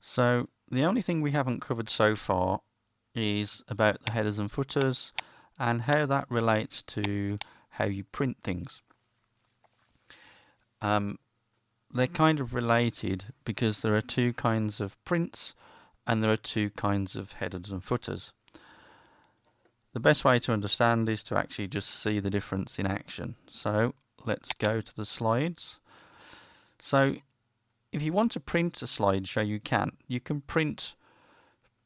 So the only thing we haven't covered so far is about the headers and footers and how that relates to how you print things. They're kind of related because there are two kinds of prints and there are two kinds of headers and footers. The best way to understand is to actually just see the difference in action. So let's go to the slides. So if you want to print a slideshow, you can. You can print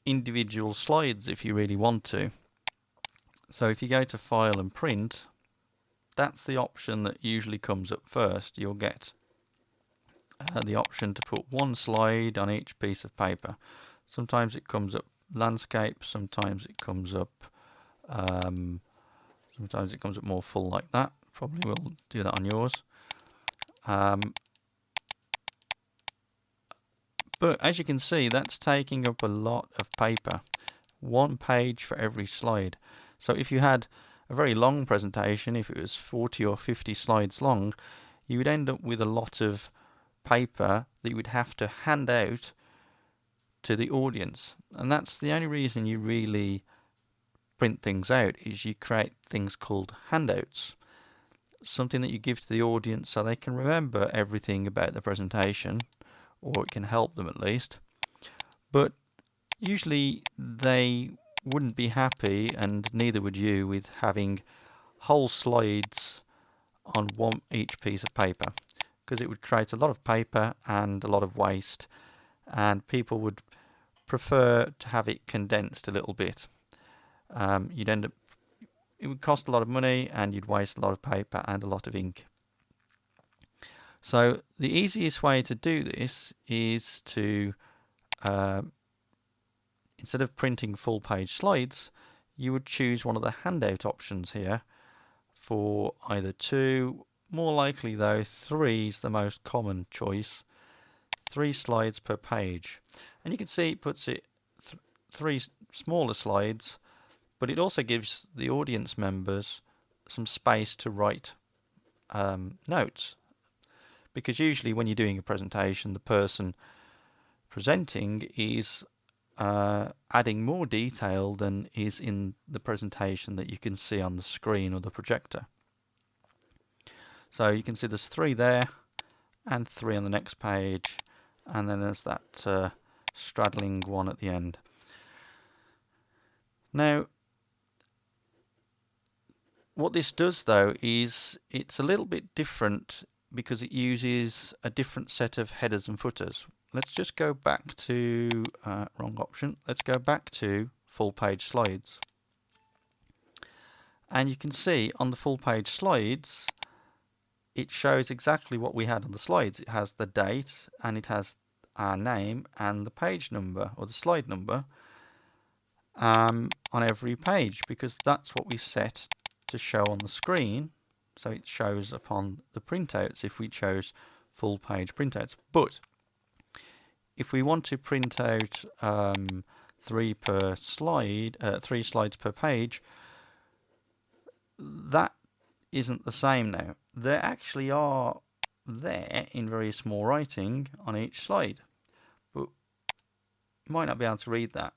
individual slides if you really want to. So if you go to File and Print, that's the option that usually comes up first. You'll get the option to put one slide on each piece of paper. Sometimes it comes up landscape, sometimes it comes up more full like that. Probably will do that on yours. But as you can see, that's taking up a lot of paper. One page for every slide. So if you had a very long presentation, if it was 40 or 50 slides long, you would end up with a lot of paper that you would have to hand out to the audience. And that's the only reason you really print things out, is you create things called handouts. Something that you give to the audience so they can remember everything about the presentation, or it can help them at least. But usually they wouldn't be happy, and neither would you, with having whole slides on each piece of paper, because it would create a lot of paper and a lot of waste, and people would prefer to have it condensed a little bit. You'd end up, it would cost a lot of money and you'd waste a lot of paper and a lot of ink. So the easiest way to do this is to, instead of printing full page slides, you would choose one of the handout options here for either 2, more likely though 3 is the most common choice, 3 slides per page. And you can see it puts it 3 smaller slides, but it also gives the audience members some space to write notes. Because usually when you're doing a presentation, the person presenting is adding more detail than is in the presentation that you can see on the screen or the projector. So you can see there's 3 there and 3 on the next page, and then there's that straddling one at the end. Now, what this does though is it's a little bit different because it uses a different set of headers and footers. Let's just go back to, wrong option, let's go back to full page slides. And you can see on the full page slides, it shows exactly what we had on the slides. It has the date and it has our name and the page number or the slide number on every page, because that's what we set to show on the screen. So it shows upon the printouts if we chose full page printouts. But if we want to print out 3 per slide, 3 slides per page, that isn't the same now. There actually are there in very small writing on each slide, but you might not be able to read that.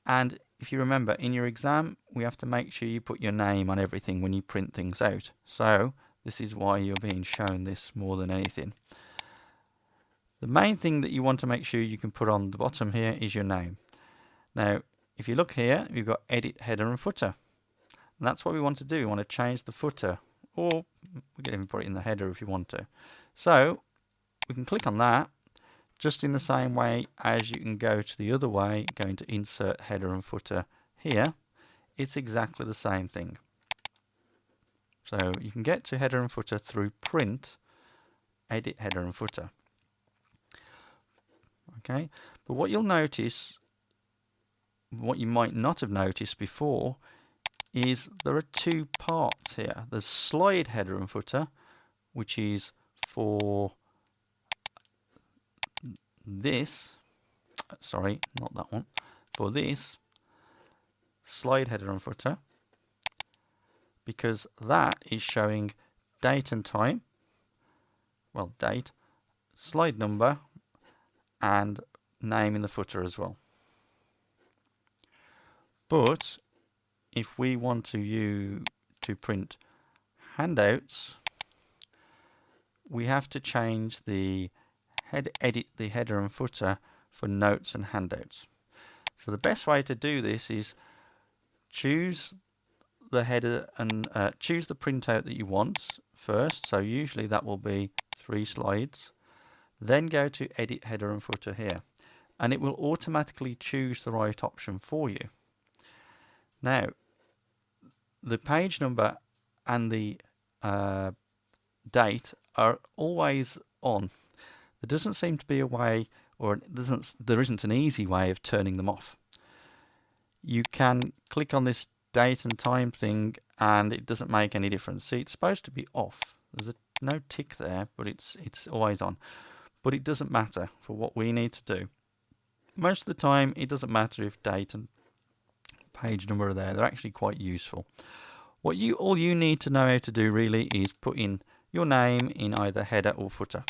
And if you remember, in your exam, we have to make sure you put your name on everything when you print things out. So this is why you're being shown this more than anything. The main thing that you want to make sure you can put on the bottom here is your name. Now, if you look here, you've got Edit Header and Footer. And that's what we want to do. We want to change the footer, or we can even put it in the header if you want to. So we can click on that, just in the same way as you can go to the other way, going to Insert Header and Footer here. It's exactly the same thing. So you can get to header and footer through Print, Edit Header and Footer. Okay, but what you'll notice, what you might not have noticed before, is there are 2 parts here. There's slide header and footer, which is for this, sorry, not that one, for this slide header and footer, because that is showing date and time, well, date, slide number, and name in the footer as well. But if we want to print handouts, we have to change the edit the header and footer for notes and handouts. So the best way to do this is choose the header and choose the printout that you want first. So usually that will be 3 slides. Then go to edit header and footer here, and it will automatically choose the right option for you. Now, the page number and the date are always on. There doesn't seem to be a way, or there isn't an easy way of turning them off. You can click on this date and time thing and it doesn't make any difference. See, it's supposed to be off. There's no tick there, but it's always on. But it doesn't matter for what we need to do. Most of the time it doesn't matter if date and page number are there. They're actually quite useful. All you need to know how to do really is put in your name in either header or footer,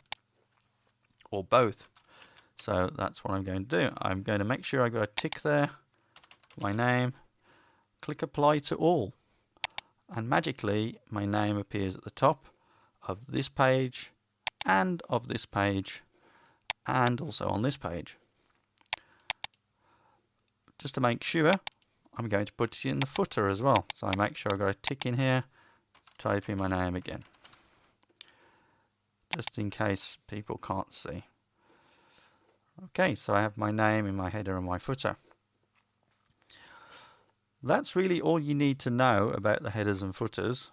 or both. So that's what I'm going to do. I'm going to make sure I've got a tick there, my name, click apply to all, and magically my name appears at the top of this page and of this page and also on this page. Just to make sure, I'm going to put it in the footer as well. So I make sure I've got a tick in here, type in my name again, just in case people can't see. Okay, so I have my name in my header and my footer. That's really all you need to know about the headers and footers,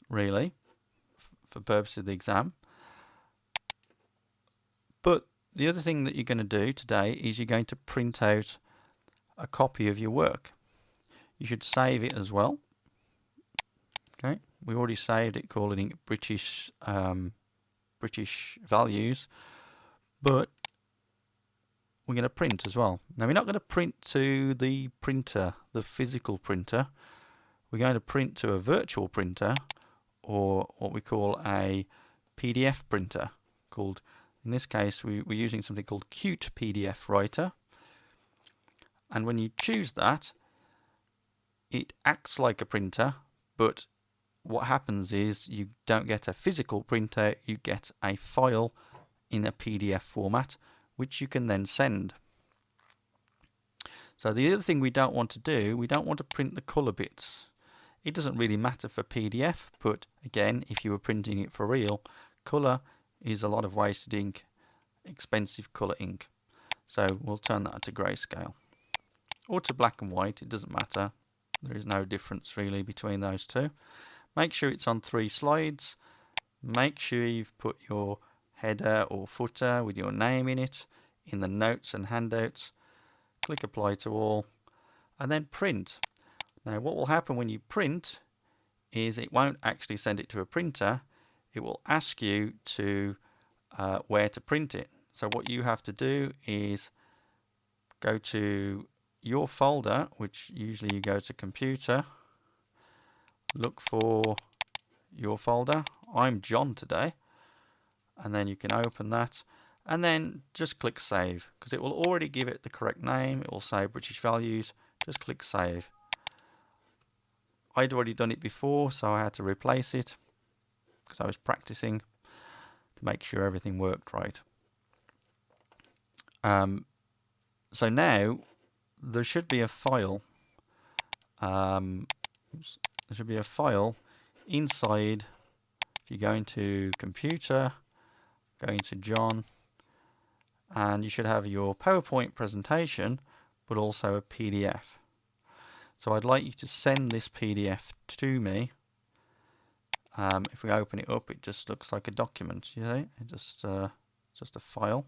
really, for purposes of the exam. But the other thing that you're going to do today is you're going to print out a copy of your work. You should save it as well. Okay, we already saved it, calling it British values, but we're going to print as well. Now, we're not going to print to the printer, the physical printer. We're going to print to a virtual printer, or what we call a PDF printer. In this case, we're using something called Qt PDF Writer. And when you choose that, it acts like a printer, but what happens is you don't get a physical printer, you get a file in a PDF format, which you can then send. So the other thing we don't want to do, we don't want to print the colour bits. It doesn't really matter for PDF, but again, if you were printing it for real, colour is a lot of wasted ink, expensive colour ink. So we'll turn that to grayscale. Or to black and white, it doesn't matter. There is no difference really between those two. Make sure it's on 3 slides. Make sure you've put your header or footer with your name in it in the notes and handouts. Click apply to all and then print. Now what will happen when you print is it won't actually send it to a printer. It will ask you to where to print it. So what you have to do is go to your folder, which usually you go to computer, look for your folder. I'm John today, and then you can open that and then just click save, because it will already give it the correct name. It will say British values. Just click save. I'd already done it before, so I had to replace it because I was practicing to make sure everything worked right. So now there should be a file. There should be a file inside. If you go into computer, go into John, and you should have your PowerPoint presentation, but also a PDF. So I'd like you to send this PDF to me. If we open it up, it just looks like a document. You see, it just a file.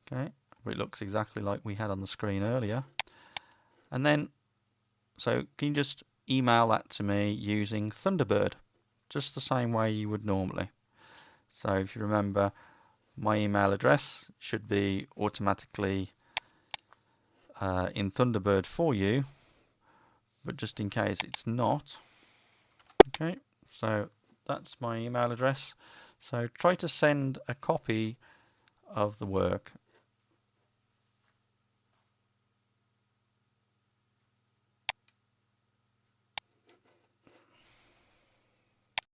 Okay, but it looks exactly like we had on the screen earlier. And then, so can you just email that to me using Thunderbird, just the same way you would normally. So if you remember, my email address should be automatically in Thunderbird for you, but just in case it's not. Okay, so that's my email address. So try to send a copy of the work